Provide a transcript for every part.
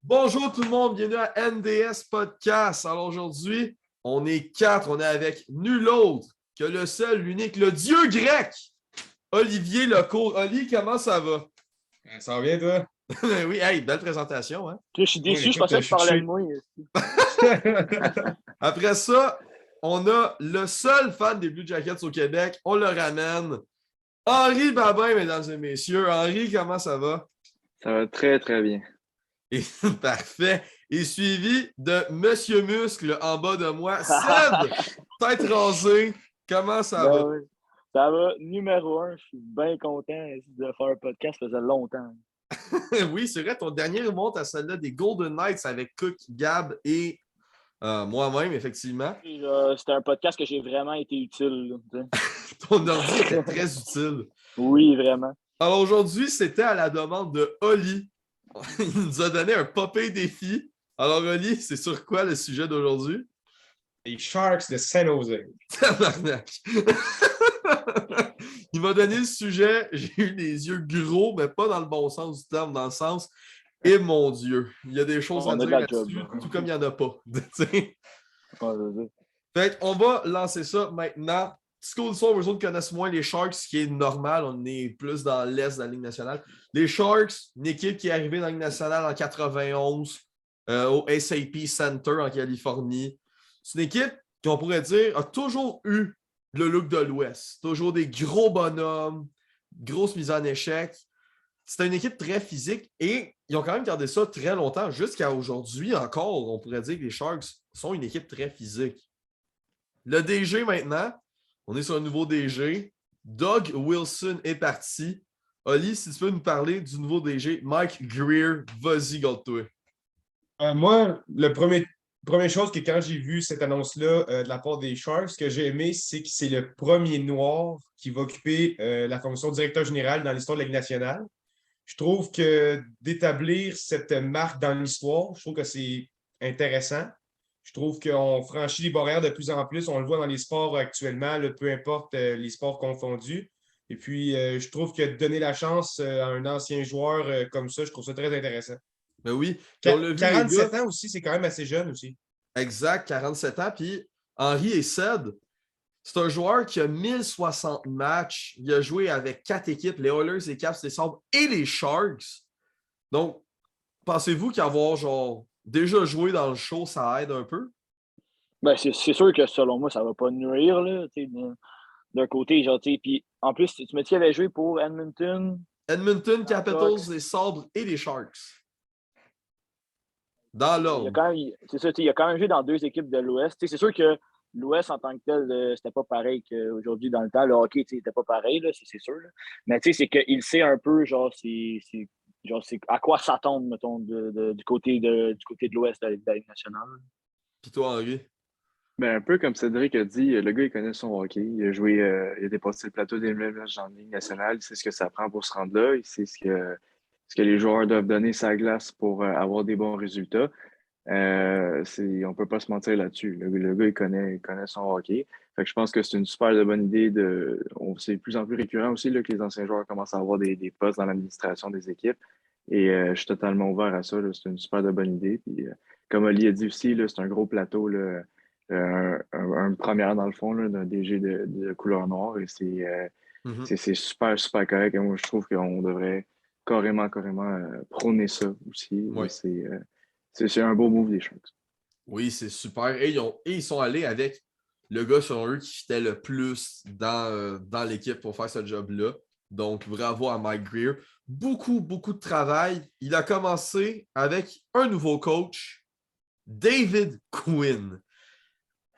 Bonjour tout le monde, bienvenue à NDS Podcast. Alors aujourd'hui, on est quatre, on est avec nul autre que le seul, l'unique, le dieu grec, Olivier Lecourt. Oli, comment ça va? Ça va bien, toi? Oui, hey, belle présentation, hein? Je suis déçu, Oui, je pensais que je tu parlais suis de moi. Après ça, on a le seul fan des Blue Jackets au Québec. On le ramène. Henri Babin, mesdames et messieurs. Henri, comment ça va? Ça va très, très bien. Et, parfait. Et suivi de Monsieur Muscle en bas de moi, Seb, tête rasée. Comment ça va? Oui. Ça va, numéro 1, je suis bien content de faire un podcast, ça faisait longtemps. Oui, c'est vrai, ton dernier remonte à celle-là des Golden Knights avec Cook, Gab et moi-même, effectivement. C'était un podcast que j'ai vraiment été utile. Là, Ton ordi était très utile. Oui, vraiment. Alors aujourd'hui, c'était à la demande de Oli. Il nous a donné un popé défi. Alors Oli, c'est sur quoi le sujet d'aujourd'hui? les Sharks de San Jose. Tabarnak! Il m'a donné le sujet, j'ai eu les yeux gros, mais pas dans le bon sens du terme, dans le sens « Et mon Dieu! » Il y a des choses à dire là-dessus, tout comme il n'y en a pas. Fait qu'on va lancer ça maintenant. School Soul, eux autres connaissent moins les Sharks, ce qui est normal. On est plus dans l'Est de la Ligue nationale. Les Sharks, une équipe qui est arrivée dans la Ligue nationale en 91 au SAP Center en Californie. C'est une équipe qu'on pourrait dire a toujours eu le look de l'Ouest. Toujours des gros bonhommes, grosse mise en échec. C'était une équipe très physique et ils ont quand même gardé ça très longtemps. Jusqu'à aujourd'hui encore, on pourrait dire que les Sharks sont une équipe très physique. Le DG maintenant, on est sur un nouveau DG. Doug Wilson est parti. Oli, si tu peux nous parler du nouveau DG, Mike Grier, vas-y, garde-toi. Moi, première chose que quand j'ai vu cette annonce-là de la part des Sharks, ce que j'ai aimé, c'est que c'est le premier noir qui va occuper la fonction de directeur général dans l'histoire de la Ligue nationale. Je trouve que d'établir cette marque dans l'histoire, je trouve que c'est intéressant. Je trouve qu'on franchit les barrières de plus en plus. On le voit dans les sports actuellement, là, peu importe les sports confondus. Et puis, je trouve que donner la chance à un ancien joueur comme ça, je trouve ça très intéressant. Ben oui, puis on l'a vu, 47 ans aussi, c'est quand même assez jeune aussi. Exact, 47 ans. Puis Henri et Ced, c'est un joueur qui a 1060 matchs. Il a joué avec 4 équipes, les Oilers, les Caps, les Sabres et les Sharks. Donc, pensez-vous qu'avoir genre déjà joué dans le show, ça aide un peu? Ben, c'est sûr que selon moi, ça va pas nuire, là, d'un côté, genre, puis en plus, tu m'as dit qu'il avait joué pour Edmonton. Edmonton, Capitals, les Sabres et les Sharks. Dans l'ordre. C'est ça, il a quand même joué dans 2 équipes de l'Ouest. C'est sûr que l'Ouest, en tant que tel, c'était pas pareil qu'aujourd'hui dans le temps. Le hockey, c'était pas pareil, là, c'est sûr. Là. Mais c'est qu'il sait un peu, genre, c'est à quoi s'attendre, mettons, du côté de l'Ouest de la Ligue nationale. Puis toi, Henri? Ben, un peu comme Cédric a dit, le gars, il connaît son hockey. Il a joué, il a dépassé le plateau des matchs en Ligue nationale. Il sait ce que ça prend pour se rendre là. Il sait ce que les joueurs doivent donner sa glace pour avoir des bons résultats. On ne peut pas se mentir là-dessus. Le gars, il connaît son hockey. Fait que je pense que c'est une super bonne idée. C'est de plus en plus récurrent aussi là, que les anciens joueurs commencent à avoir des postes dans l'administration des équipes. Et je suis totalement ouvert à ça. Là. C'est une super bonne idée. Puis, comme Oli a dit aussi, là, c'est un gros plateau. Là, un première, dans le fond, là, d'un DG de couleur noire. Et c'est super, super correct. Et moi, je trouve qu'on devrait carrément prôner ça aussi. Oui. C'est un beau move des Sharks. Oui, c'est super. Et ils sont allés avec le gars, selon eux, qui fitait le plus dans l'équipe pour faire ce job-là. Donc, bravo à Mike Grier. Beaucoup, beaucoup de travail. Il a commencé avec un nouveau coach, David Quinn.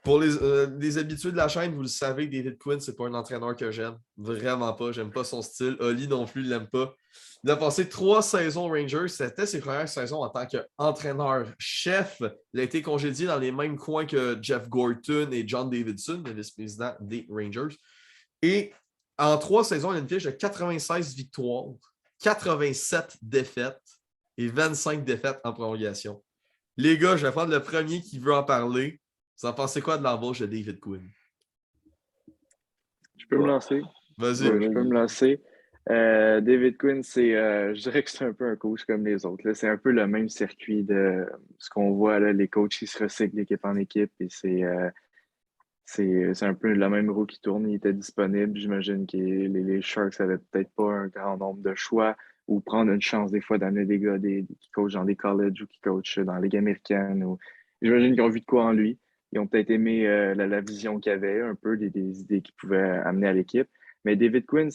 Pour les habitués de la chaîne, vous le savez, David Quinn, c'est pas un entraîneur que j'aime. Vraiment pas. J'aime pas son style. Oli non plus, il l'aime pas. Il a passé 3 saisons aux Rangers. C'était ses premières saisons en tant qu'entraîneur-chef. Il a été congédié dans les mêmes coins que Jeff Gorton et John Davidson, le vice-président des Rangers. Et en 3 saisons, il a une fiche de 96 victoires, 87 défaites et 25 défaites en prolongation. Les gars, je vais prendre le premier qui veut en parler. Vous en pensez quoi de l'embauche de David Quinn? Je peux me lancer? Vas-y. Oui, je peux me lancer. David Quinn, je dirais que c'est un peu un coach comme les autres, là. C'est un peu le même circuit de ce qu'on voit, là, les coachs qui se recyclent d'équipe en équipe. Et c'est un peu la même roue qui tourne. Il était disponible. J'imagine que les Sharks n'avaient peut-être pas un grand nombre de choix ou prendre une chance des fois d'amener des gars qui coachent dans des colleges ou qui coachent dans la Ligue américaine. J'imagine qu'ils ont vu de quoi en lui. Ils ont peut-être aimé la vision qu'il avait, un peu des idées qu'il pouvait amener à l'équipe. Mais David Quinn,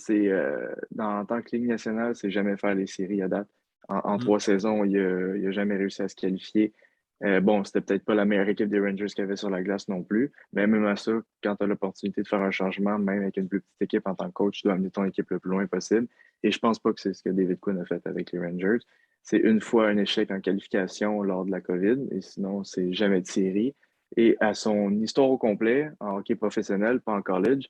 en tant que Ligue nationale, c'est jamais faire les séries à date. En 3 saisons, il n'a jamais réussi à se qualifier. Bon, c'était peut-être pas la meilleure équipe des Rangers qu'il y avait sur la glace non plus, mais même à ça, quand tu as l'opportunité de faire un changement, même avec une plus petite équipe en tant que coach, tu dois amener ton équipe le plus loin possible. Et je pense pas que c'est ce que David Quinn a fait avec les Rangers. C'est une fois un échec en qualification lors de la COVID, et sinon, c'est jamais de série. Et à son histoire au complet, en hockey professionnel, pas en college,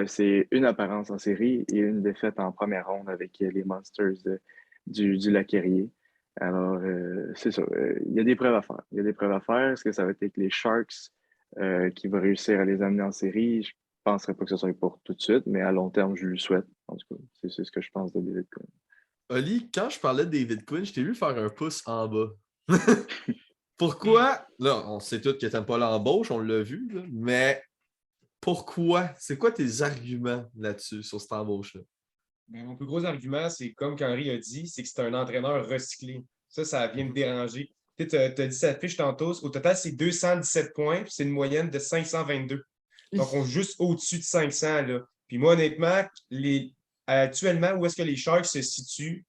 c'est une apparence en série et une défaite en première ronde avec les Monsters du Lac-Erie. Alors, c'est ça. Il y a des preuves à faire. Il y a des preuves à faire. Est-ce que ça va être avec les Sharks qui va réussir à les amener en série? Je ne penserais pas que ce soit pour tout de suite, mais à long terme, je lui souhaite. En tout cas, c'est ce que je pense de David Quinn. Oli, quand je parlais de David Quinn, je t'ai vu faire un pouce en bas. Pourquoi? Là, on sait tous que t'aimes pas l'embauche, on l'a vu, là, mais pourquoi? C'est quoi tes arguments là-dessus, sur cette embauche-là? Ben, mon plus gros argument, c'est comme qu'Henri a dit, c'est que c'est un entraîneur recyclé. Ça vient me déranger. Tu as dit sa fiche tantôt. Au total, c'est 217 points, puis c'est une moyenne de 522. Donc, on est juste au-dessus de 500. Là. Puis moi, honnêtement, actuellement, où est-ce que les Sharks se situent?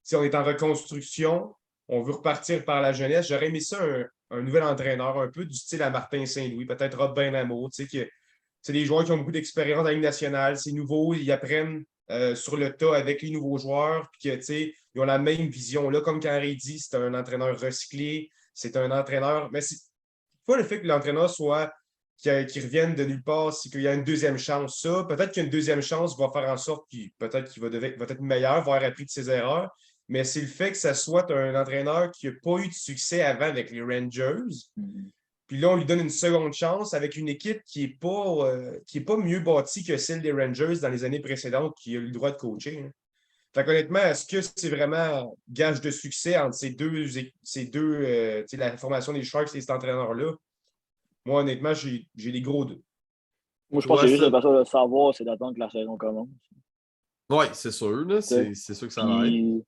Si on est en reconstruction, on veut repartir par la jeunesse. J'aurais aimé ça, un nouvel entraîneur, un peu du style à Martin Saint-Louis, peut-être Rob Benamo. C'est des joueurs qui ont beaucoup d'expérience dans la Ligue nationale. C'est nouveau, ils apprennent sur le tas avec les nouveaux joueurs, puis ils ont la même vision. Là, comme Henri dit, c'est un entraîneur recyclé, c'est un entraîneur. Mais c'est pas le fait que l'entraîneur soit qui revienne de nulle part, c'est qu'il y a une deuxième chance. Ça, peut-être qu'une deuxième chance va faire en sorte qu'il peut-être qu'il va être meilleur, va avoir appris de ses erreurs. Mais c'est le fait que ça soit un entraîneur qui n'a pas eu de succès avant avec les Rangers. Puis là, on lui donne une seconde chance avec une équipe qui n'est pas mieux bâtie que celle des Rangers dans les années précédentes qui a eu le droit de coacher. Hein. Fait qu'honnêtement, est-ce que c'est vraiment gage de succès entre la formation des Sharks et cet entraîneur-là? Moi, honnêtement, j'ai des gros doutes. Moi, je pense que c'est juste la façon de savoir, c'est d'attendre que la saison commence. Oui, c'est sûr. Là. C'est sûr que ça va être.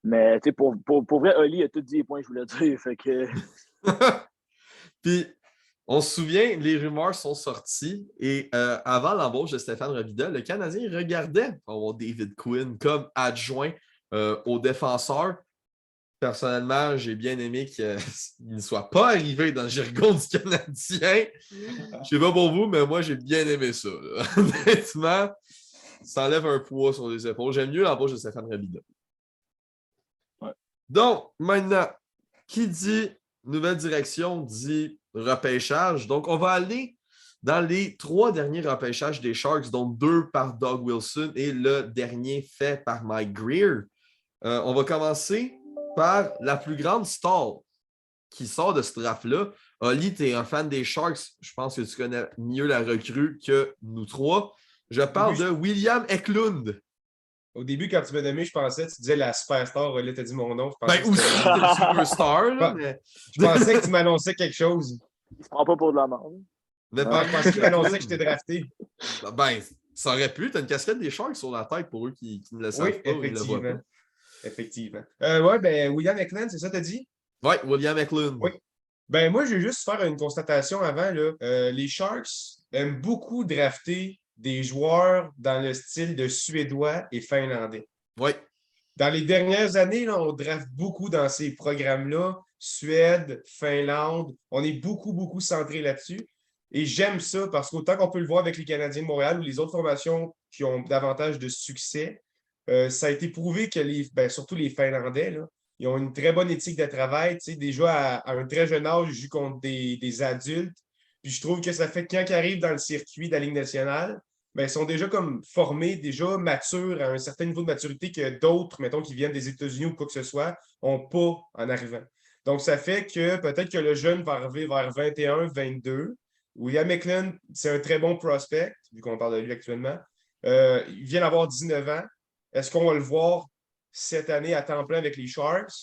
Mais pour vrai, Oli a tout dit les points que je voulais dire. Fait que... Puis, on se souvient, les rumeurs sont sorties et avant l'embauche de Stéphane Robida, le Canadien regardait avoir David Quinn comme adjoint au défenseur. Personnellement, j'ai bien aimé qu'il ne soit pas arrivé dans le jargon du Canadien. Je ne sais pas pour vous, mais moi, j'ai bien aimé ça. Là. Honnêtement, ça enlève un poids sur les épaules. J'aime mieux l'embauche de Stéphane Robida. Ouais. Donc, maintenant, qui dit nouvelle direction dit repêchage. Donc, on va aller dans les 3 derniers repêchages des Sharks, dont 2 par Doug Wilson et le dernier fait par Mike Grier. On va commencer par la plus grande star qui sort de ce draft-là. Oli, tu es un fan des Sharks. Je pense que tu connais mieux la recrue que nous 3. Je parle de William Eklund. Au début, quand tu m'as nommé, je pensais, tu disais la superstar. Là, tu as dit mon nom. Ben, aussi le superstar. Là, mais... Je pensais que tu m'annonçais quelque chose. Il se prend pas pour de la merde. Je pensais que tu m'annonçais que j'étais drafté. Ben, ça aurait pu. Tu as une casquette des Sharks sur la tête pour eux qui ne le savent pas ou ne le voient pas. Effectivement. Oui, ben, William Eklund, c'est ça, t'as dit? Oui, William Eklund. Oui. Ben, moi, je vais juste faire une constatation avant. Là. Les Sharks aiment beaucoup drafter des joueurs dans le style de Suédois et Finlandais. Oui. Dans les dernières années, là, on draft beaucoup dans ces programmes-là. Suède, Finlande. On est beaucoup, beaucoup centré là-dessus. Et j'aime ça parce qu'autant qu'on peut le voir avec les Canadiens de Montréal ou les autres formations qui ont davantage de succès, ça a été prouvé que surtout les Finlandais, là, ils ont une très bonne éthique de travail. Déjà, à un très jeune âge, ils jouent contre des adultes. Puis je trouve que ça fait que quand ils arrivent dans le circuit de la Ligue nationale, ils sont déjà comme formés, déjà matures à un certain niveau de maturité que d'autres, mettons, qui viennent des États-Unis ou quoi que ce soit, n'ont pas en arrivant. Donc, ça fait que peut-être que le jeune va arriver vers 21, 22. William Eklund, c'est un très bon prospect, vu qu'on parle de lui actuellement. Il vient d'avoir 19 ans. Est-ce qu'on va le voir cette année à temps plein avec les Sharks?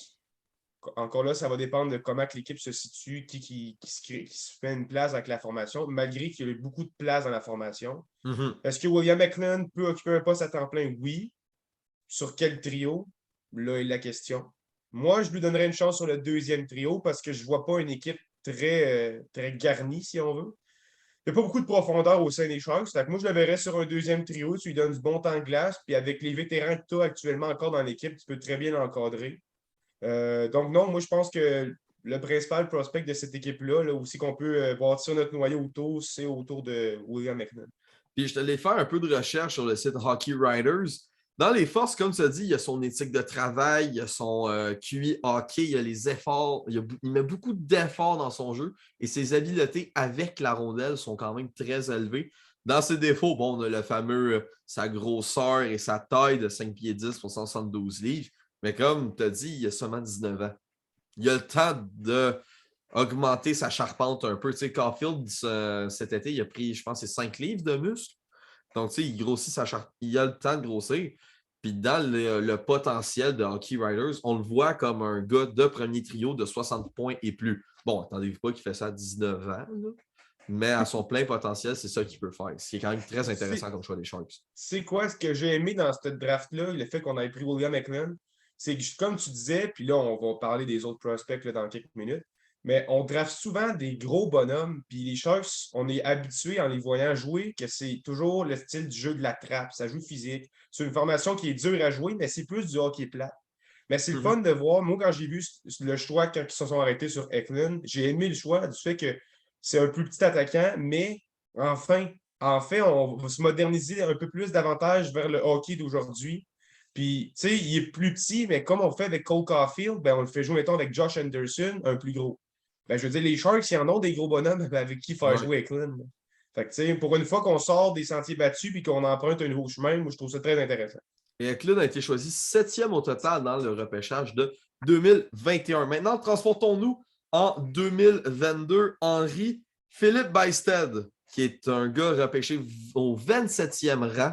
Encore là, ça va dépendre de comment que l'équipe se situe, qui se fait une place avec la formation, malgré qu'il y a eu beaucoup de place dans la formation. Est-ce que William Eklund peut occuper un poste à temps plein? Oui. Sur quel trio? Là est la question. Moi, je lui donnerais une chance sur le deuxième trio parce que je ne vois pas une équipe très garnie, si on veut. Il n'y a pas beaucoup de profondeur au sein des Sharks. Moi, je le verrais sur un deuxième trio. Tu lui donnes du bon temps de glace. Puis avec les vétérans que tu as actuellement encore dans l'équipe, tu peux très bien l'encadrer. Donc, non, moi, je pense que le principal prospect de cette équipe-là, là, aussi qu'on peut bâtir notre noyau autour, c'est autour de William Eklund. Puis je te allé faire un peu de recherche sur le site Hockey Writers. Dans les forces, comme tu as dit, il y a son éthique de travail, il y a son QI hockey, il y a les efforts, il met beaucoup d'efforts dans son jeu et ses habiletés avec la rondelle sont quand même très élevées. Dans ses défauts, bon, on a le fameux sa grosseur et sa taille de 5 pieds 10 pour 172 livres, mais comme tu as dit, il a seulement 19 ans. Il a le temps d'augmenter sa charpente un peu. Tu sais, Caulfield, cet été, il a pris, je pense, 5 livres de muscle. Donc, tu sais, il grossit sa charpente. Il a le temps de grossir. Puis dans le potentiel de Hockey Writers, on le voit comme un gars de premier trio de 60 points et plus. Bon, attendez-vous pas qu'il fait ça à 19 ans, là. Mais à son plein potentiel, c'est ça qu'il peut faire. Ce qui est quand même très intéressant comme choix des Sharks. C'est quoi ce que j'ai aimé dans cette draft-là, le fait qu'on ait pris William Eklund? C'est que, comme tu disais, puis là, on va parler des autres prospects là, dans quelques minutes, mais on draft souvent des gros bonhommes, puis les Sharks, on est habitué en les voyant jouer que c'est toujours le style du jeu de la trappe. Ça joue physique. C'est une formation qui est dure à jouer, mais c'est plus du hockey plat. Mais c'est le fun de voir. Moi, quand j'ai vu le choix quand ils se sont arrêtés sur Eklund, j'ai aimé le choix du fait que c'est un plus petit attaquant, mais enfin, on va se moderniser un peu plus davantage vers le hockey d'aujourd'hui. Puis, tu sais, il est plus petit, mais comme on fait avec Cole Caulfield, ben, on le fait jouer, mettons, avec Josh Anderson, un plus gros. Ben, je veux dire, les Sharks, ils en ont des gros bonhommes avec qui faire jouer Eklund. Fait que, tu sais, pour une fois qu'on sort des sentiers battus et qu'on emprunte un nouveau chemin, moi, je trouve ça très intéressant. Et Eklund a été choisi 7e au total dans le repêchage de 2021. Maintenant, transportons-nous en 2022. Henri Philippe Bysted, qui est un gars repêché au 27e rang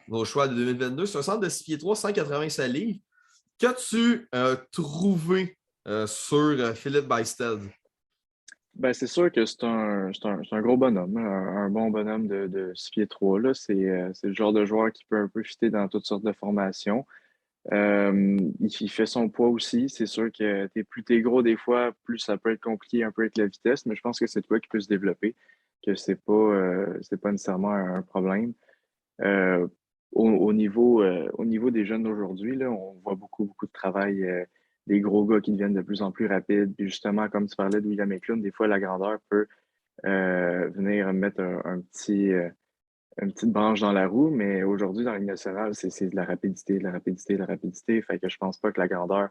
au choix de 2022. C'est un centre de 6 pieds 3, 187 livres. Qu'as-tu trouvé sur Philippe Bysted? Ben, c'est sûr que c'est un gros bonhomme, hein, un bon bonhomme de 6 pieds 3. Là. C'est le genre de joueur qui peut un peu fitter dans toutes sortes de formations. Il fait son poids aussi. C'est sûr que plus t'es gros des fois, plus ça peut être compliqué un peu avec la vitesse, mais je pense que c'est toi qui peut se développer, que c'est pas nécessairement un problème. Au niveau des jeunes d'aujourd'hui, là, on voit beaucoup de travail, des gros gars qui deviennent de plus en plus rapides. Puis justement, comme tu parlais de William Eklund, des fois la grandeur peut venir mettre une petite branche dans la roue, mais aujourd'hui, dans la Ligue nationale, c'est de la rapidité, de la rapidité, de la rapidité. Fait que je pense pas que la grandeur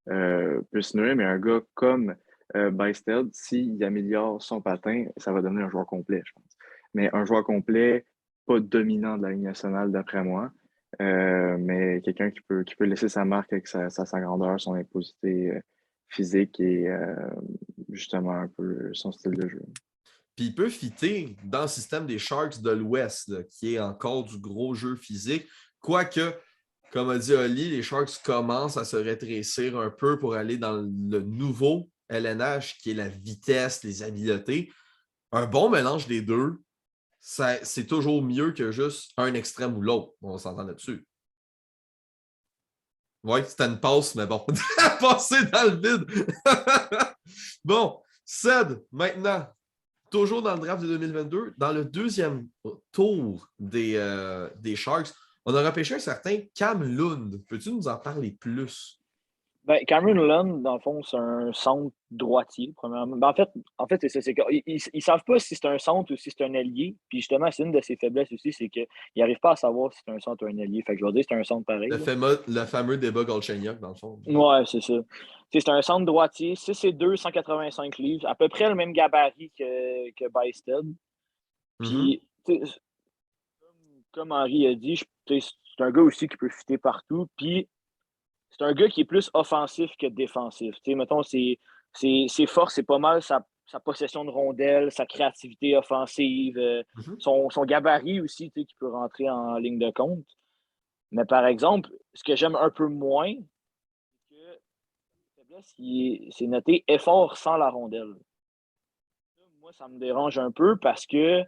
peut se nuire, mais un gars comme Bysted, s'il améliore son patin, ça va devenir un joueur complet, je pense. Mais un joueur complet, pas dominant de la Ligue nationale, d'après moi, mais quelqu'un qui peut laisser sa marque avec sa grandeur, son imposité physique et justement un peu son style de jeu. Puis il peut fitter dans le système des Sharks de l'Ouest, là, qui est encore du gros jeu physique. Quoique, comme a dit Oli, les Sharks commencent à se rétrécir un peu pour aller dans le nouveau LNH, qui est la vitesse, les habiletés. Un bon mélange des deux, c'est toujours mieux que juste un extrême ou l'autre. On s'entend là-dessus. Oui, c'était une passe, mais bon, passer dans le vide. Bon, Ced, maintenant, toujours dans le draft de 2022, dans le deuxième tour des Sharks, on a repêché un certain Cam Lund. Peux-tu nous en parler plus? Ben, Cameron Lund, dans le fond, c'est un centre droitier, premièrement. Ben, en fait c'est ça. C'est qu'ils ne savent pas si c'est un centre ou si c'est un ailier. Puis justement, c'est une de ses faiblesses aussi, c'est qu'ils n'arrivent pas à savoir si c'est un centre ou un ailier. Fait que je vais dire que c'est un centre pareil. Le fameux débat Galchenyuk, dans le fond. Ouais, c'est ça. C'est un centre droitier, 6'2", 185 livres, à peu près le même gabarit que Bysted. Puis, comme Henri a dit, c'est un gars aussi qui peut fitter partout. Puis, c'est un gars qui est plus offensif que défensif. Mettons, ses forces, c'est pas mal sa possession de rondelles, sa créativité offensive, son gabarit aussi, qui peut rentrer en ligne de compte. Mais par exemple, ce que j'aime un peu moins, c'est que faiblesse, c'est noté effort sans la rondelle. Moi, ça me dérange un peu parce que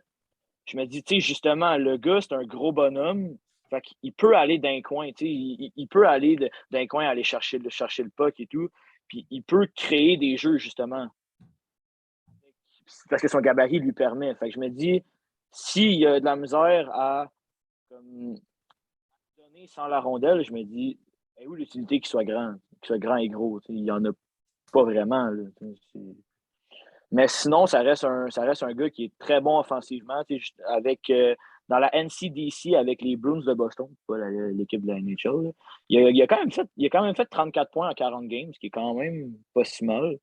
je me dis, tu sais, justement, le gars, c'est un gros bonhomme. Fait qu'il peut aller d'un coin, tu sais, il peut aller d'un coin, aller chercher le puck et tout. Puis il peut créer des jeux, justement. Parce que son gabarit lui permet. Fait que je me dis, s'il y a de la misère à comme, donner sans la rondelle, je me dis, eh où l'utilité qu'il soit grand et gros? Il n'y en a pas vraiment. Là, mais sinon, ça reste un gars qui est très bon offensivement. Avec, dans la NCDC avec les Bruins de Boston, pas l'équipe de la NHL, là, il a quand même fait 34 points en 40 games, ce qui est quand même pas si mal.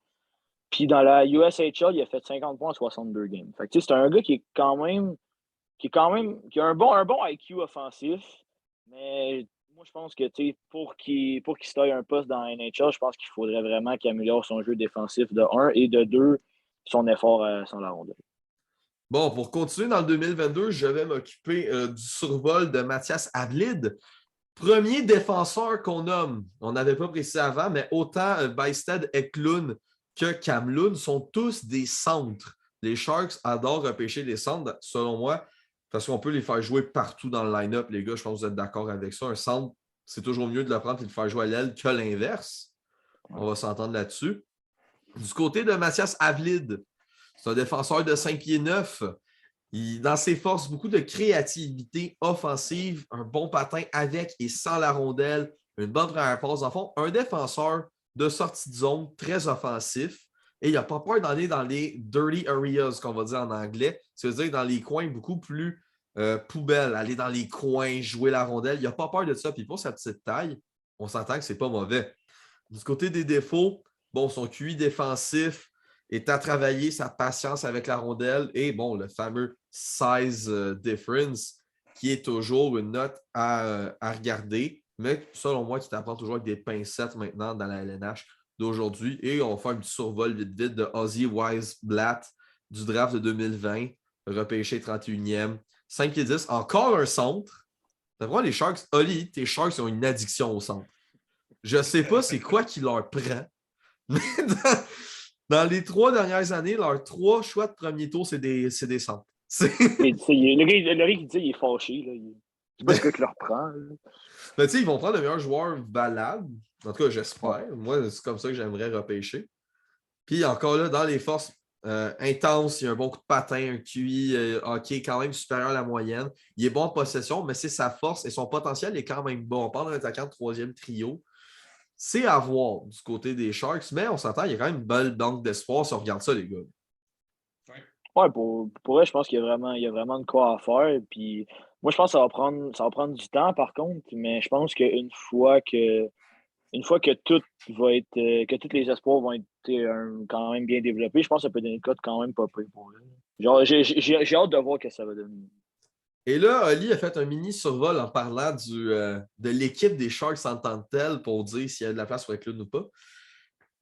Puis dans la USHL, il a fait 50 points en 62 games. Fait que, c'est un gars qui a un bon IQ offensif, mais moi je pense que pour qu'il se taille un poste dans la NHL, je pense qu'il faudrait vraiment qu'il améliore son jeu défensif de 1 et de 2, son effort sans la rondelle. Bon, pour continuer dans le 2022, je vais m'occuper du survol de Mathias Havlid. Premier défenseur qu'on nomme. On n'avait pas précisé avant, mais autant Bysted, Eklund que Kamlund sont tous des centres. Les Sharks adorent repêcher des centres, selon moi, parce qu'on peut les faire jouer partout dans le line-up, les gars. Je pense que vous êtes d'accord avec ça. Un centre, c'est toujours mieux de le prendre et de le faire jouer à l'aile que l'inverse. On va s'entendre là-dessus. Du côté de Mathias Havlid, c'est un défenseur de 5 pieds 9. Dans ses forces, beaucoup de créativité offensive, un bon patin avec et sans la rondelle, une bonne première passe. En fond, un défenseur de sortie de zone très offensif. Et il n'a pas peur d'aller dans les dirty areas, qu'on va dire en anglais. C'est-à-dire dans les coins beaucoup plus poubelles, aller dans les coins, jouer la rondelle. Il n'a pas peur de ça. Puis pour sa petite taille, on s'entend que ce n'est pas mauvais. Du côté des défauts, bon, son QI défensif est à travailler, sa patience avec la rondelle et bon, le fameux size difference qui est toujours une note à regarder, mais selon moi, qui t'apprend toujours avec des pincettes maintenant dans la LNH d'aujourd'hui. Et on va faire un petit survol vite de Ozzy Weisblatt du draft de 2020, repêché 31e, 5 pieds 10, encore un centre. D'après les Sharks, Oli, tes Sharks ont une addiction au centre. Je ne sais pas c'est quoi qui leur prend, mais dans les 3 dernières années, leurs 3 choix de premier tour, c'est des centres. Le gars qui dit il est fâché. Là. Je sais pas ce que leur prend. Mais tu sais, ils vont prendre le meilleur joueur valable. En tout cas, j'espère. Moi, c'est comme ça que j'aimerais repêcher. Puis encore là, dans les forces intenses, il y a un bon coup de patin, un QI hockey quand même supérieur à la moyenne. Il est bon en possession, mais c'est sa force et son potentiel est quand même bon. On parle d'un attaquant de 3e trio. C'est à voir du côté des Sharks, mais on s'entend, il y a quand même une belle banque d'espoir si on regarde ça, les gars. Ouais, pour eux, je pense qu'il y a vraiment de quoi à faire. Puis moi, je pense que ça va prendre du temps, par contre, mais je pense une fois que tout va être que tous les espoirs vont être quand même bien développés, je pense que ça peut donner une cote quand même pas pire pour eux. Genre, j'ai hâte de voir ce que ça va donner. Et là, Oli a fait un mini survol en parlant de l'équipe des Sharks en tant que telle pour dire s'il y a de la place pour Eklund ou pas.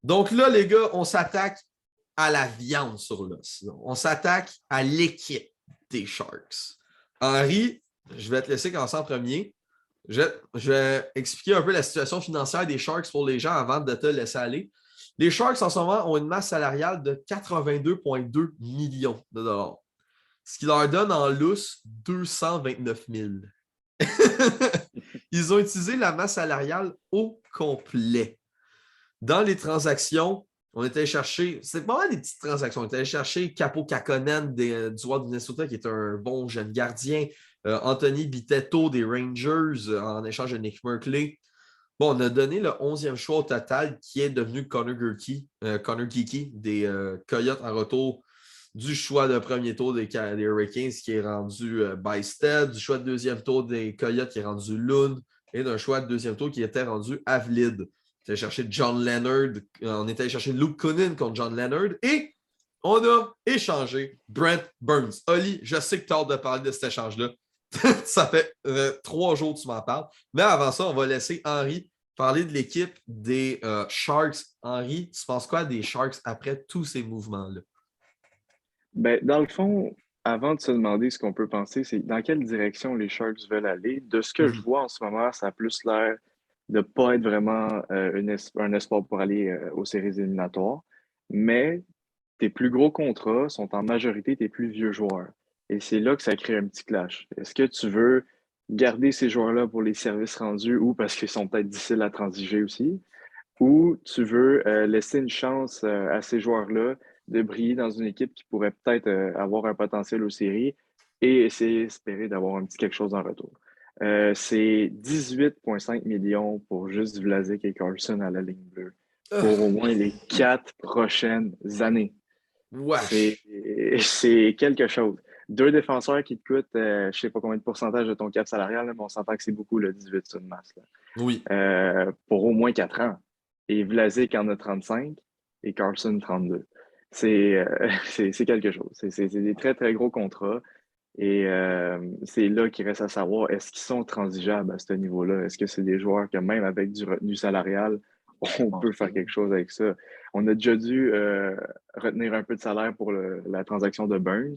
Donc là, les gars, on s'attaque à la viande sur l'os. On s'attaque à l'équipe des Sharks. Henri, je vais te laisser commencer en premier. Je vais expliquer un peu la situation financière des Sharks pour les gens avant de te laisser aller. Les Sharks, en ce moment, ont une masse salariale de 82,2 millions de dollars. Ce qui leur donne en lousse 229 000. Ils ont utilisé la masse salariale au complet. Dans les transactions, on était chercher, c'est pas mal des petites transactions. On était allé chercher Capo Kakkonen du joueur du Minnesota, qui est un bon jeune gardien. Anthony Bitetto des Rangers en échange de Nick Merkley. Bon, on a donné le 11e choix au total qui est devenu Connor Geeky des Coyotes en retour du choix de premier tour des Hurricanes qui est rendu Bysted, du choix de deuxième tour des Coyotes qui est rendu Lund et d'un choix de deuxième tour qui était rendu Havlid. On était chercher John Leonard, on était allé chercher Luke Kunin contre John Leonard et on a échangé Brent Burns. Oli, je sais que tu as hâte de parler de cet échange-là. Ça fait 3 jours que tu m'en parles. Mais avant ça, on va laisser Henri parler de l'équipe des Sharks. Henri, tu penses quoi des Sharks après tous ces mouvements-là? Ben, dans le fond, avant de se demander ce qu'on peut penser, c'est dans quelle direction les Sharks veulent aller. De ce que je vois en ce moment, ça a plus l'air de ne pas être vraiment un espoir pour aller aux séries éliminatoires. Mais tes plus gros contrats sont en majorité tes plus vieux joueurs. Et c'est là que ça crée un petit clash. Est-ce que tu veux garder ces joueurs-là pour les services rendus ou parce qu'ils sont peut-être difficiles à transiger aussi? Ou tu veux laisser une chance à ces joueurs-là de briller dans une équipe qui pourrait peut-être avoir un potentiel aux séries et essayer d'espérer d'avoir un petit quelque chose en retour. C'est 18,5 millions pour juste Vlasic et Carlson à la ligne bleue pour au moins les 4 prochaines années. Wesh! C'est quelque chose. 2 défenseurs qui te coûtent, je ne sais pas combien de pourcentage de ton cap salarial, là, mais on s'entend que c'est beaucoup, le 18 sur une masse. Là. Oui. Pour au moins 4 ans. Et Vlasic en a 35 et Carlson 32. C'est quelque chose. C'est des très, très gros contrats. Et c'est là qu'il reste à savoir, est-ce qu'ils sont transigeables à ce niveau-là? Est-ce que c'est des joueurs que même avec du retenu salarial, on peut faire quelque chose avec ça? On a déjà dû retenir un peu de salaire pour la transaction de Burns,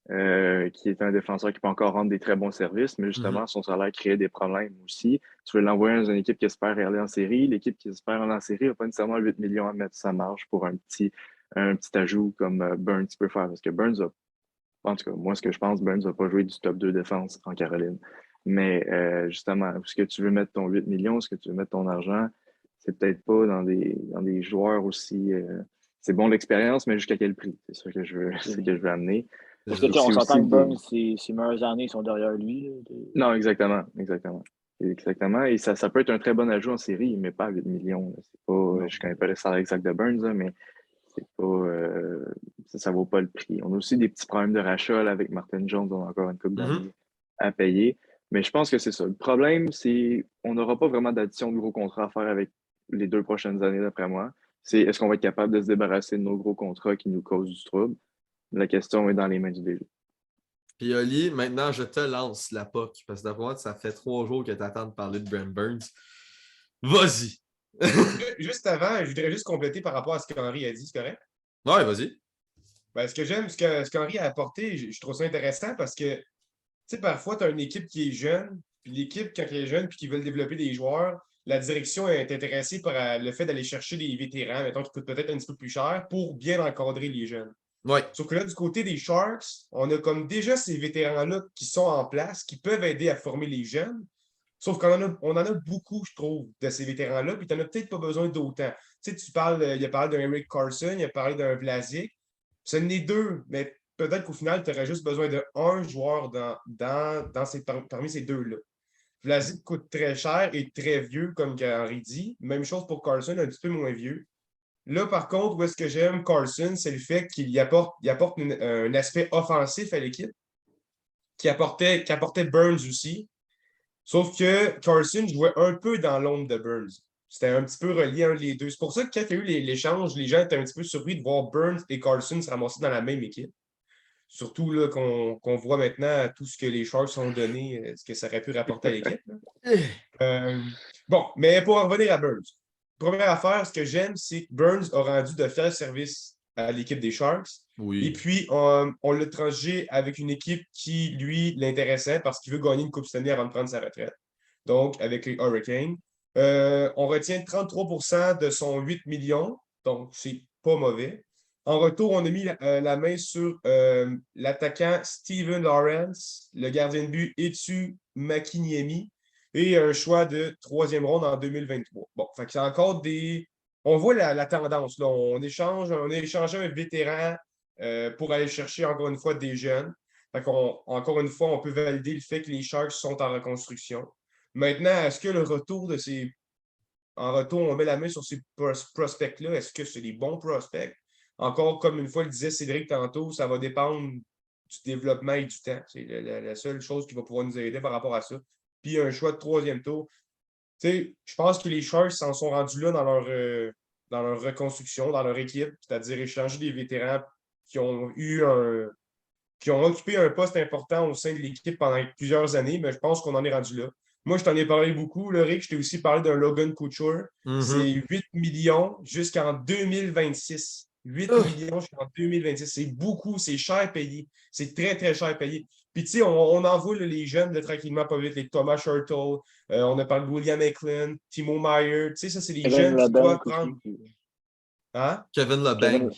qui est un défenseur qui peut encore rendre des très bons services, mais justement, son salaire créait des problèmes aussi. Tu veux l'envoyer dans une équipe qui espère aller en série. L'équipe qui espère aller en série n'a pas nécessairement 8 millions à mettre sa marge pour un petit ajout comme Burns peut faire. Parce que Burns a, en tout cas, moi, ce que je pense, Burns va pas jouer du top 2 défense en Caroline. Mais justement, est-ce que tu veux mettre ton 8 millions, est-ce que tu veux mettre ton argent? C'est peut-être pas dans des joueurs aussi. C'est bon l'expérience, mais jusqu'à quel prix? C'est ça que je veux amener. Parce que, on s'entend que Burns, ses meilleures années sont derrière lui. Non, exactement. Et ça peut être un très bon ajout en série, mais pas à 8 millions. C'est pas, je ne connais pas le salaire exact de Burns, là, mais c'est pas, ça ne vaut pas le prix. On a aussi des petits problèmes de rachat là, avec Martin Jones. On a encore une coupe d'années à payer. Mais je pense que c'est ça. Le problème, c'est qu'on n'aura pas vraiment d'addition de gros contrats à faire avec les 2 prochaines années, d'après moi. C'est est-ce qu'on va être capable de se débarrasser de nos gros contrats qui nous causent du trouble? La question est dans les mains du DG. Puis Oli, maintenant, je te lance la POC, parce que d'après moi, ça fait 3 jours que tu attends de parler de Brent Burns. Vas-y! Juste avant, je voudrais juste compléter par rapport à ce qu'Henri a dit, c'est correct? Ouais, vas-y. Ben, ce que j'aime, ce qu'Henri a apporté, je trouve ça intéressant parce que, tu sais, parfois, tu as une équipe qui est jeune, puis l'équipe, quand elle est jeune, puis qui veulent développer des joueurs, la direction est intéressée par le fait d'aller chercher des vétérans, mettons, qui coûtent peut-être un petit peu plus cher pour bien encadrer les jeunes. Ouais. Sauf que là, du côté des Sharks, on a comme déjà ces vétérans-là qui sont en place, qui peuvent aider à former les jeunes. Sauf qu'on en a beaucoup, je trouve, de ces vétérans-là, puis tu n'en as peut-être pas besoin d'autant. Tu sais, il a parlé d'un Eric Carlson, il a parlé d'un Vlasic. Ce n'est 2, mais peut-être qu'au final, tu aurais juste besoin d'un joueur parmi ces 2-là. Vlasic coûte très cher et très vieux, comme Henri dit. Même chose pour Carlson, un petit peu moins vieux. Là, par contre, où est-ce que j'aime Carlson, c'est le fait qu'il apporte un aspect offensif à l'équipe, qui apportait Burns aussi. Sauf que Carlson jouait un peu dans l'ombre de Burns. C'était un petit peu relié entre les deux. C'est pour ça que quand il y a eu l'échange, les gens étaient un petit peu surpris de voir Burns et Carlson se ramasser dans la même équipe. Surtout là, qu'on voit maintenant tout ce que les Sharks ont donné, ce que ça aurait pu rapporter à l'équipe. Bon, mais pour en revenir à Burns. Première affaire, ce que j'aime, c'est que Burns a rendu de fiers services à l'équipe des Sharks. Oui. Et puis, on l'a transgé avec une équipe qui, lui, l'intéressait parce qu'il veut gagner une Coupe Stanley avant de prendre sa retraite. Donc, avec les Hurricanes. On retient 33% de son 8 millions. Donc, c'est pas mauvais. En retour, on a mis la main sur l'attaquant Steven Lawrence, le gardien de but Etu Makiniemi, et un choix de 3e ronde en 2023. Bon, fait que c'est encore des. On voit la tendance. Là. On a échangé un vétéran pour aller chercher encore une fois des jeunes. Fait encore une fois, on peut valider le fait que les Sharks sont en reconstruction. Maintenant, est-ce que le retour de ces. En retour, on met la main sur ces prospects-là. Est-ce que c'est des bons prospects? Encore, comme une fois le disait Cédric tantôt, ça va dépendre du développement et du temps. C'est la seule chose qui va pouvoir nous aider par rapport à ça. Puis un choix de 3e tour. Tu sais, je pense que les Sharks s'en sont rendus là dans leur reconstruction, dans leur équipe, c'est-à-dire échanger des vétérans qui ont occupé un poste important au sein de l'équipe pendant plusieurs années, mais je pense qu'on en est rendu là. Moi, je t'en ai parlé beaucoup, Rick. Je t'ai aussi parlé d'un Logan Couture. C'est 8 millions jusqu'en 2026 8 millions jusqu'en 2026. C'est beaucoup, c'est cher payé. C'est très, très cher payé. Puis, tu sais, on envoie là, les jeunes de tranquillement pas vite, les Thomas Shurtle, on a parlé de William Eklund, Timo Meyer. Tu sais, ça, c'est des Kevin jeunes qui doivent Labanc prendre. aussi. Hein? Kevin Kevin... Labanc.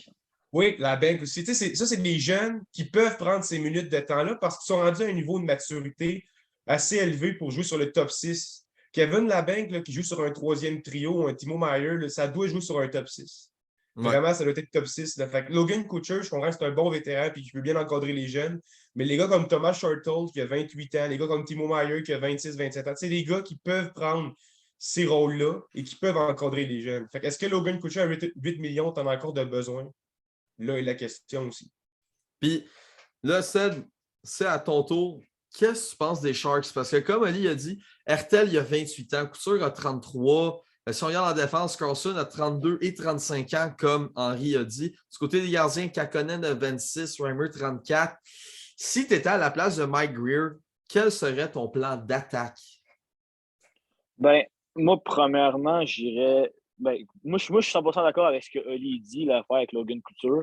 Oui, la banque aussi. Tu sais, ça, c'est des jeunes qui peuvent prendre ces minutes de temps-là parce qu'ils sont rendus à un niveau de maturité assez élevé pour jouer sur le top 6. Kevin Labanc, là, qui joue sur un troisième trio, un Timo Meyer, là, ça doit jouer sur un top 6. Ouais. Vraiment, ça doit être top 6. Là. Fait que Logan Couture, je comprends que c'est un bon vétéran et qu'il peut bien encadrer les jeunes. Mais les gars comme Thomas Shurtle, qui a 28 ans, les gars comme Timo Meyer, qui a 26-27 ans, c'est des gars qui peuvent prendre ces rôles-là et qui peuvent encadrer les jeunes. Fait que est-ce que Logan Couture à 8 millions, t'en as encore de besoin? Là est la question aussi. Puis là, c'est à ton tour. Qu'est-ce que tu penses des Sharks? Parce que comme Ali a dit, Hertel, il a 28 ans, Couture a 33. Si on regarde en défense, Carlson a 32 et 35 ans, comme Henri a dit. Du côté des gardiens, Kakkonen a 26, Reimer 34. Si tu étais à la place de Mike Grier, quel serait ton plan d'attaque? Ben, moi, premièrement, j'irais. Ben, moi, je suis 100% d'accord avec ce que Oli dit, l'affaire avec Logan Couture.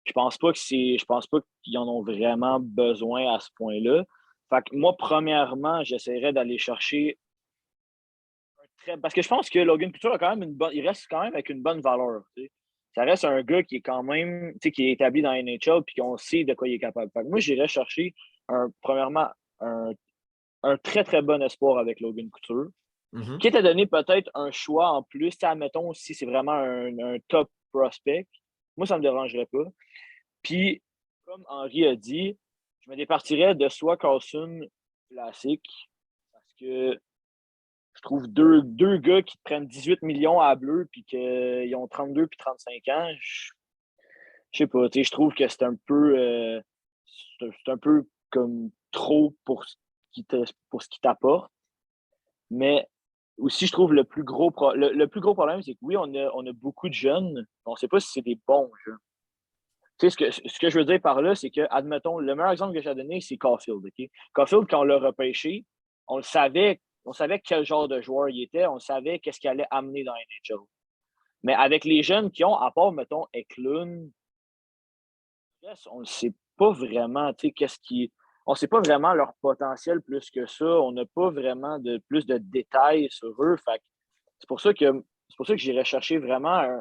Je pense pas qu'ils en ont vraiment besoin à ce point-là. Fait que moi, premièrement, j'essaierais d'aller chercher parce que je pense que Logan Couture a quand même il reste quand même avec une bonne valeur. T'sais. Ça reste un gars qui est quand même, qui est établi dans la NHL puis qu'on sait de quoi il est capable. Fait que moi, j'irais chercher premièrement un très, très bon espoir avec Logan Couture. Mm-hmm. Qui t'a donné peut-être un choix en plus, admettons si c'est vraiment un top prospect. Moi, ça ne me dérangerait pas. Puis, comme Henri a dit, je me départirais de soit Carlson classique, parce que je trouve deux gars qui prennent 18 millions à bleu puis qu'ils ont 32 puis 35 ans, je sais pas, je trouve que c'est un peu comme trop pour ce qui t'apporte. Mais aussi, je trouve le plus gros problème, c'est que oui, on a beaucoup de jeunes, mais on ne sait pas si c'est des bons jeunes. Tu sais, ce que je veux dire par là, c'est que, admettons, le meilleur exemple que j'ai donné, c'est Caulfield. Okay? Caulfield, quand on l'a repêché, on le savait, on savait quel genre de joueur il était, on savait qu'est-ce qu'il allait amener dans la NHL. Mais avec les jeunes qui ont, à part, mettons, Eklund, on ne sait pas vraiment, tu sais, on ne sait pas vraiment leur potentiel plus que ça. On n'a pas vraiment plus de détails sur eux. Fait c'est pour ça que j'irais chercher vraiment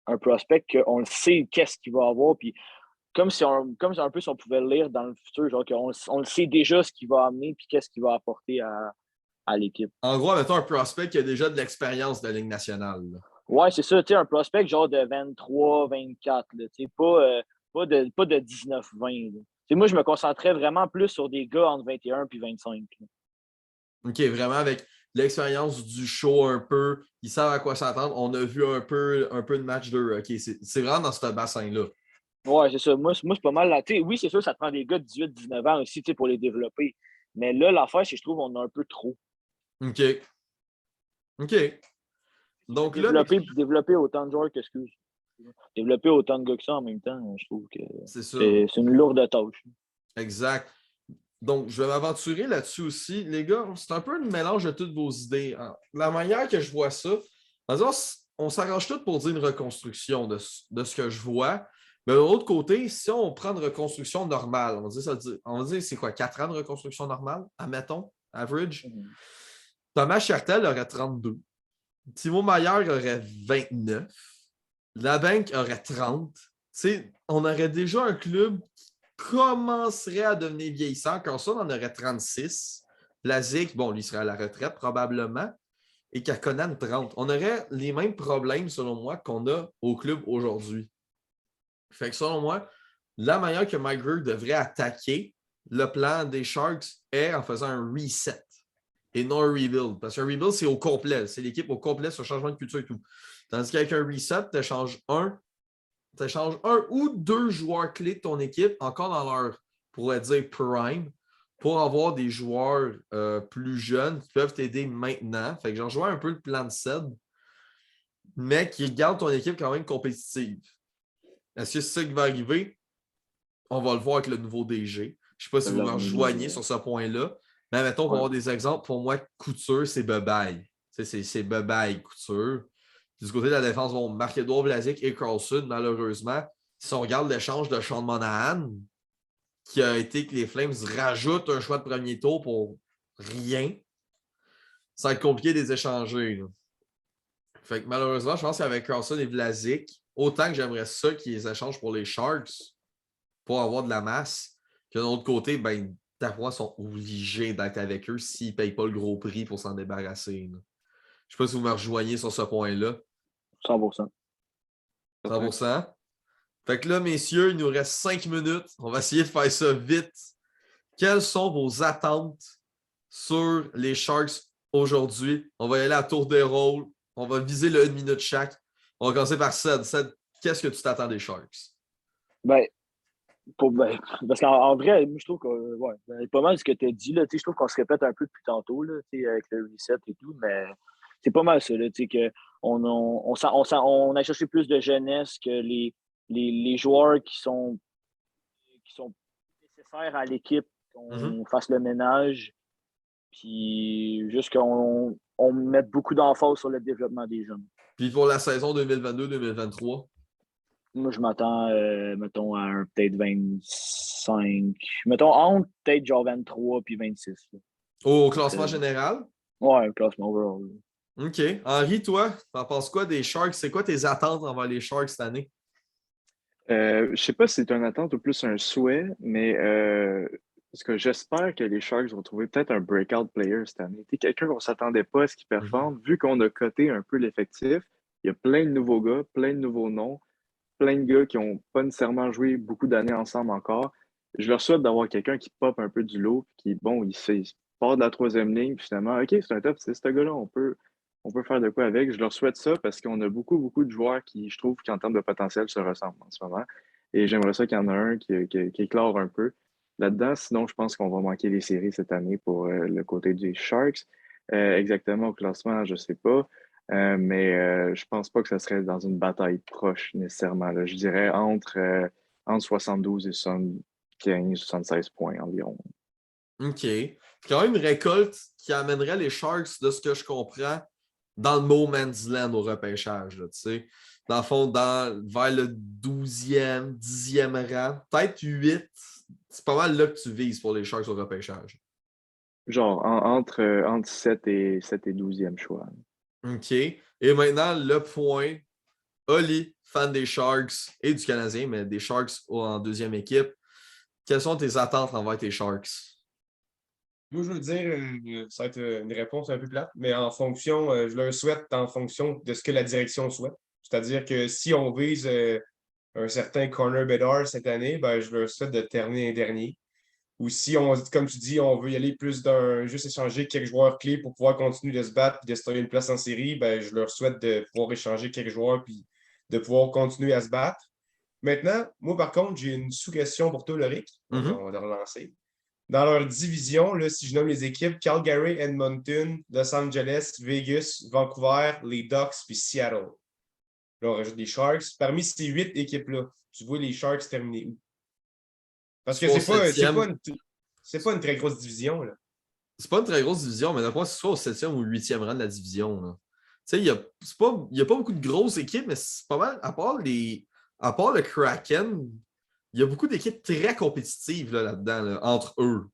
un prospect qu'on le sait qu'est-ce qu'il va avoir. Puis comme un peu si on pouvait le lire dans le futur, genre qu'on le sait déjà ce qu'il va amener puis qu'est-ce qu'il va apporter à l'équipe. En gros, mettons un prospect qui a déjà de l'expérience de la Ligue nationale. Là. Ouais, c'est ça, tu sais, un prospect genre de 23, 24, là, tu sais, pas de 19, 20. Moi, je me concentrais vraiment plus sur des gars entre 21 et 25. Là. OK, vraiment avec l'expérience du show un peu, ils savent à quoi s'attendre. On a vu un peu de match d'eux. OK, c'est vraiment dans ce bassin-là. Ouais, c'est ça. Moi, c'est pas mal là. Oui, c'est sûr, ça te prend des gars de 18, 19 ans aussi pour les développer. Mais là, l'affaire, c'est que je trouve qu'on a un peu trop. OK. Donc développer autant de joueurs développer autant de gars que ça en même temps, je trouve que c'est une lourde tâche. Exact. Donc, je vais m'aventurer là-dessus aussi. Les gars, c'est un peu un mélange de toutes vos idées. La manière que je vois ça, on s'arrange tout pour dire une reconstruction de ce que je vois. Mais de l'autre côté, si on prend une reconstruction normale, on va dire c'est quoi, 4 ans de reconstruction normale, admettons, average? Thomas Hertel aurait 32. Timo Meyer aurait 29. Labanc aurait 30. T'sais, on aurait déjà un club qui commencerait à devenir vieillissant. Quand ça, on en aurait 36. Blazik, bon, lui serait à la retraite probablement. Et Kakkonen, 30. On aurait les mêmes problèmes, selon moi, qu'on a au club aujourd'hui. Fait que selon moi, la manière que Mike Grier devrait attaquer le plan des Sharks est en faisant un reset et non un rebuild. Parce qu'un rebuild, c'est au complet. C'est l'équipe au complet sur changement de culture et tout. Tandis qu'avec un reset, tu échanges un ou deux joueurs clés de ton équipe encore dans leur, pourrait dire, prime, pour avoir des joueurs plus jeunes qui peuvent t'aider maintenant. Fait que j'en jouais un peu le plan de SED, mais qui garde ton équipe quand même compétitive. Est-ce que c'est ça qui va arriver? On va le voir avec le nouveau DG. Je ne sais pas si vous me rejoignez sur ce point-là. Mais mettons, on va avoir des exemples. Pour moi, Couture, c'est Bebaille. C'est Bebaille, Couture. Du côté de la défense, bon, Marc-Édouard Vlasic et Carlson, malheureusement, si on regarde l'échange de Sean Monahan, qui a été que les Flames rajoutent un choix de premier tour pour rien, ça va être compliqué de les échanger. Là. Fait que malheureusement, je pense qu'avec Carlson et Vlasic, autant que j'aimerais ça qu'ils les échangent pour les Sharks pour avoir de la masse, que de l'autre côté, ben, Tarois sont obligés d'être avec eux s'ils ne payent pas le gros prix pour s'en débarrasser. Là. Je ne sais pas si vous me rejoignez sur ce point-là. 100%. 100%. Fait que là, messieurs, il nous reste 5 minutes. On va essayer de faire ça vite. Quelles sont vos attentes sur les Sharks aujourd'hui? On va y aller à tour de rôle. On va viser le 1 minute chaque. On va commencer par Sed. Sed, qu'est-ce que tu t'attends des Sharks? Parce qu'en vrai, moi, je trouve que pas mal ce que tu as dit. Là, je trouve qu'on se répète un peu depuis tantôt là, avec le reset et tout, mais c'est pas mal ça. Là, on a cherché plus de jeunesse que les joueurs qui sont nécessaires à l'équipe, qu'on fasse le ménage, puis juste qu'on mette beaucoup d'emphase sur le développement des jeunes. Puis pour la saison 2022-2023? Moi, je m'attends, mettons, à peut-être 25. Mettons, entre peut-être genre 23 puis 26. Là. Au classement général? Ouais, un classement overall. OK. Henri, toi, t'en penses quoi des Sharks? C'est quoi tes attentes envers les Sharks cette année? Je sais pas si c'est une attente ou plus un souhait, mais parce que j'espère que les Sharks vont trouver peut-être un breakout player cette année. Quelqu'un qu'on ne s'attendait pas à ce qu'il performe. Vu qu'on a coté un peu l'effectif, il y a plein de nouveaux gars, plein de nouveaux noms, plein de gars qui n'ont pas nécessairement joué beaucoup d'années ensemble encore. Je leur souhaite d'avoir quelqu'un qui pop un peu du lot, qui, bon, il part de la troisième ligne, puis finalement, OK, c'est un top, c'est ce gars-là, on peut faire de quoi avec. Je leur souhaite ça parce qu'on a beaucoup, beaucoup de joueurs qui, je trouve, qui en termes de potentiel se ressemblent en ce moment. Et j'aimerais ça qu'il y en a un qui éclore un peu là-dedans. Sinon, je pense qu'on va manquer les séries cette année pour le côté des Sharks. Exactement au classement, je ne sais pas. Mais je pense pas que ça serait dans une bataille proche nécessairement. Là. Je dirais entre 72 et 75, 76 points environ. OK. Quand même une récolte qui amènerait les Sharks, de ce que je comprends, dans le no man's land au repêchage. Là, dans le fond, vers le 12e, 10e rang, peut-être 8. C'est pas mal là que tu vises pour les Sharks au repêchage. Genre entre 7 et 12e choix. OK. Et maintenant, le point. Oli, fan des Sharks et du Canadien, mais des Sharks en deuxième équipe. Quelles sont tes attentes envers tes Sharks? Moi, je veux dire, ça va être une réponse un peu plate, mais en fonction, je leur souhaite en fonction de ce que la direction souhaite. C'est-à-dire que si on vise un certain Connor Bedard cette année, ben, je leur souhaite de terminer dernier. Ou si, comme tu dis, on veut y aller plus juste échanger quelques joueurs clés pour pouvoir continuer de se battre et de se trouver une place en série, ben, je leur souhaite de pouvoir échanger quelques joueurs puis de pouvoir continuer à se battre. Maintenant, moi, par contre, j'ai une sous-question pour toi, Loric. On va le relancer. Dans leur division, là, si je nomme les équipes, Calgary, Edmonton, Los Angeles, Vegas, Vancouver, les Ducks puis Seattle. Là, on rajoute les Sharks. Parmi ces 8 équipes-là, tu vois les Sharks terminer où? Parce que c'est pas une très grosse division. Là. C'est pas une très grosse division, mais d'après moi, c'est soit au 7e ou 8e rang de la division. Là. Il n'y a pas beaucoup de grosses équipes, mais c'est pas mal. À part le Kraken, il y a beaucoup d'équipes très compétitives là-dedans, là, entre eux.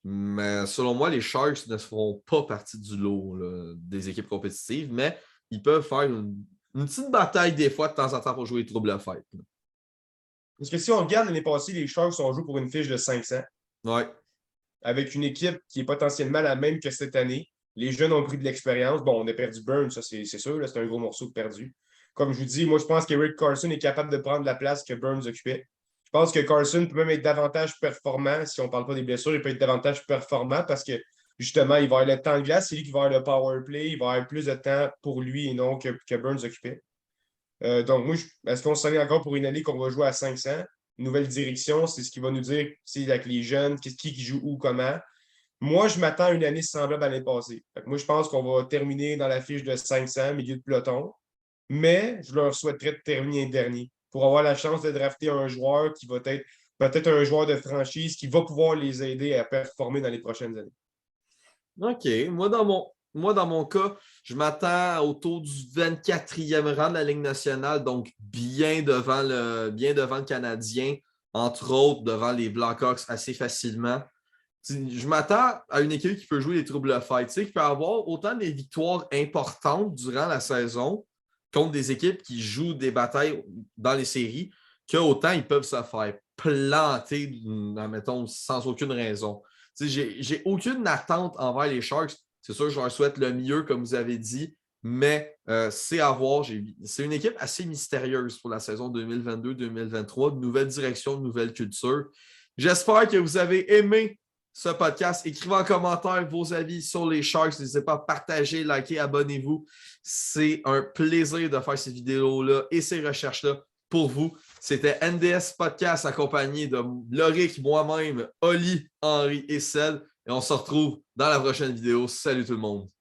Mais selon moi, les Sharks ne feront pas partie du lot là, des équipes compétitives, mais ils peuvent faire une petite bataille des fois de temps en temps pour jouer les troubles à fête. Là. Parce que si on regarde l'année passée, les Sharks ont joué pour une fiche de 500. Ouais. Avec une équipe qui est potentiellement la même que cette année. Les jeunes ont pris de l'expérience. Bon, on a perdu Burns, ça c'est sûr. C'est un gros morceau de perdu. Comme je vous dis, moi je pense qu'Eric Carlson est capable de prendre la place que Burns occupait. Je pense que Carlson peut même être davantage performant. Si on ne parle pas des blessures, il peut être davantage performant parce que justement, il va avoir le temps de glace. C'est lui qui va avoir le power play. Il va avoir plus de temps pour lui et non que Burns occupait. Donc, moi, est-ce qu'on s'en est encore pour une année qu'on va jouer à 500? Nouvelle direction, c'est ce qui va nous dire avec les jeunes, qui joue où, comment. Moi, je m'attends à une année semblable à l'année passée. Moi, je pense qu'on va terminer dans la fiche de 500, milieu de peloton. Mais je leur souhaiterais de terminer dernier pour avoir la chance de drafter un joueur qui va être peut-être un joueur de franchise qui va pouvoir les aider à performer dans les prochaines années. OK. Moi, dans moi, dans mon cas, je m'attends autour du 24e rang de la Ligue nationale, donc bien devant le Canadien, entre autres devant les Blackhawks assez facilement. Je m'attends à une équipe qui peut jouer les troubles fight, qui peut avoir autant des victoires importantes durant la saison contre des équipes qui jouent des batailles dans les séries, qu'autant ils peuvent se faire planter, mettons, sans aucune raison. J'ai aucune attente envers les Sharks. C'est sûr que je leur souhaite le mieux, comme vous avez dit, mais c'est à voir. C'est une équipe assez mystérieuse pour la saison 2022-2023. De nouvelle direction, de nouvelle culture. J'espère que vous avez aimé ce podcast. Écrivez en commentaire vos avis sur les Sharks. N'hésitez pas à partager, liker, abonnez-vous. C'est un plaisir de faire ces vidéos-là et ces recherches-là pour vous. C'était NDS Podcast accompagné de Loric, moi-même, Oli, Henri et Cel. Et on se retrouve dans la prochaine vidéo. Salut tout le monde!